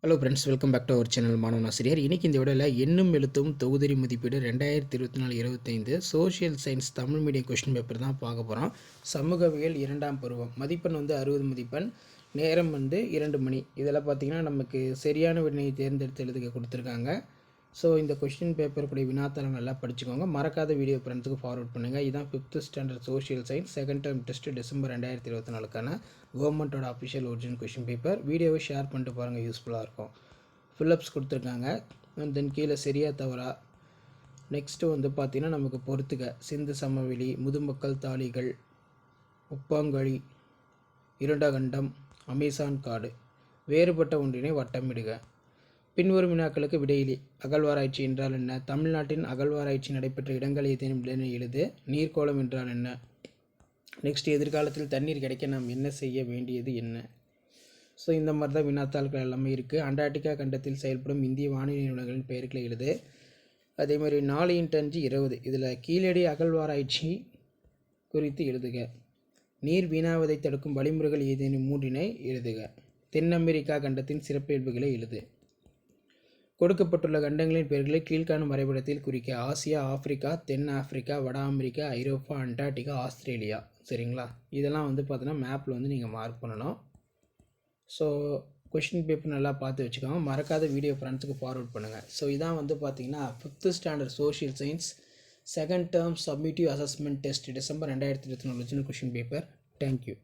Hello friends, welcome back to our channel மாணவன் ஆசிரியர். இன்றைக்கி இந்த வீடியோவில் எண்ணும் எழுத்தும் தொகுதி மதிப்பீடு 2024-25 social science Tamil medium question paper தான் பார்க்க போகிறோம். சமூகவியல் 2ஆம் பருவம். மதிப்பெண் 60 மதிப்பெண். நேரம் 2 மணி. இதெல்லாம் பார்த்திங்கன்னா நமக்கு சரியான விடையை தேர்ந்தெடுத்து எழுதுக கொடுத்துருக்காங்க. ஸோ இந்த கொஸ்டின் பேப்பருக்குடைய வினாத்தாளங்கள் எல்லாம் படிச்சுக்கோங்க. மறக்காத வீடியோ ஃப்ரெண்ட்ஸுக்கு ஃபார்வர்ட் பண்ணுங்கள். இதுதான் 5th standard social science second term test December 2024க்கான கவர்மெண்ட்டோட அஃபிஷியல் ஒரிஜினல் கொஸ்டின் பேப்பர். வீடியோவை ஷேர் பண்ணிட்டு பாருங்கள், யூஸ்ஃபுல்லாக இருக்கும். ஃபில்லப்ஸ் கொடுத்துருக்காங்க. தென் கீழே சரியா தவறா. நெக்ஸ்ட்டு பார்த்திங்கன்னா நமக்கு பொறுத்துக்க சிந்து சமவெளி, முதுமக்கள் தாளிகள், உப்பாங்கழி, இருண்டகண்டம், அமேசான் காடு, வேறுபட்ட ஒன்றினை வட்டமிடுக. பின்வரும் வினாக்களுக்கு விடையிலி. அகழ்வாராய்ச்சி என்றால் என்ன? தமிழ்நாட்டின் அகழ்வாராய்ச்சி நடைபெற்ற இடங்கள் ஏதேனும் எழுது. நீர்க்கோளம் என்றால் என்ன? நெக்ஸ்ட், எதிர்காலத்தில் தண்ணீர் கிடைக்க நாம் என்ன செய்ய வேண்டியது என்ன? ஸோ இந்த மாதிரி தான் வினாத்தாள்கள் எல்லாமே இருக்குது. அண்டார்டிகா கண்டத்தில் செயல்படும் இந்திய வானிலை நிறுவனங்களின் பெயர்களை எழுது. அதே மாதிரி 4x5 இதில் கீழடி அகழ்வாராய்ச்சி குறித்து எழுதுக. நீர் வீணாவதை தடுக்கும் வழிமுறைகள் ஏதேனும் 3 எழுதுக. தென் அமெரிக்கா கண்டத்தின் சிறப்பியல்புகளை எழுது. கொடுக்கப்பட்டுள்ள கண்டங்களின் பெயர்களை கீழ்காணும் வரைபடத்தில் குறிக்க. ஆசியா, ஆப்பிரிக்கா, தென் ஆப்பிரிக்கா, வட அமெரிக்கா, ஐரோப்பா, அண்டார்டிகா, ஆஸ்திரேலியா. சரிங்களா? இதெல்லாம் பார்த்தீங்கன்னா மேப்பில் நீங்கள் மார்க் பண்ணணும். ஸோ கொஷின் பேப்பர் நல்லா பார்த்து வச்சுக்கோங்க. மறக்காத வீடியோ ஃப்ரெண்ட்ஸுக்கு ஃபார்வர்ட் பண்ணுங்கள். ஸோ இதான் பார்த்தீங்கன்னா 5th standard social science second term summative assessment test December 2024 question paper. Thank you.